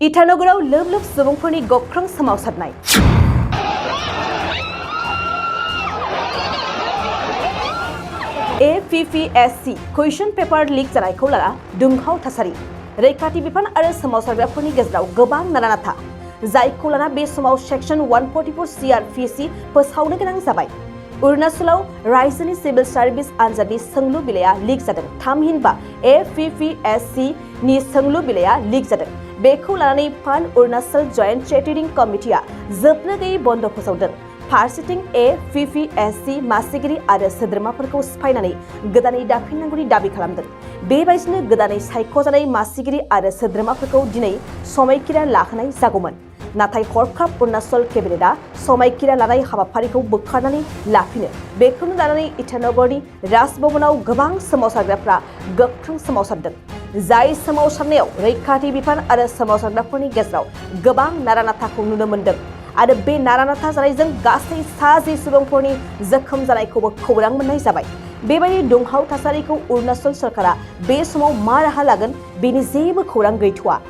इटानगराव लोब सुबुंफोरनि गोख्रों सोमावसारनाय। AFPSC कुइसन पेपार लिक जानायखौ लाना दुंहाव थासारि। रैखाथि बिफान आरो सोमावसारग्राफोरनि गेजेराव गोबां नारा-नाथा, जायखौ लाना बे समाव सेक्सन 144 CRPC फोसावनो गोनां जाबाय। अरुणाचलाव रायजोनि सिभिल सार्भिस आनजादनि सोंलु बिलाइया लिक जादों। थामहिनबा AFPSC नि सोंलु बिलाइया लिक जादों। बेखौ लानानै फान अरुणाचल जयेन्ट ट्रेडिं कमिटिया जोबनो गैयै बन्द फोसावदों। फारसेथिं AFPSC मासिगिरि आरो सोद्रोमाफोरखौ सिफायनानै गोदानै दाफिननांगौनि दाबि खालामदों। बेबायदिनो गोदानै सायख'जानाय मासिगिरि आरो सोद्रोमाफोरखौ दिनै समायखिरा लाहोनाय जागौमोन। नाथाय हरखाब अरुणाचल केबिनेटआ समायखिरा लानाय हाबाफारिखौ बोखारनानै लाफिनो। बेखौनो लानानै इटानगरनि राजभवनाव गोबां सोमावसारग्राफ्रा गोख्रों सोमावसारदों। जाय सोमावसारनायाव रैखाथि बिफान आरो सोमावसारग्राफोरनि गेजेराव गोबां नारा-नाथाखौ नुनो मोन्दों आरो बे नारा-नाथा जानायजों गासै 60 सुबुंफोरनि जोखोम जानायखौबो खौरां मोननाय जाबाय। बेबायदि दुंहाव थासारिखौ अरुणाचल सरकारा बे समाव मा राहा लागोन बेनि जेबो खौरां गैथ'वा।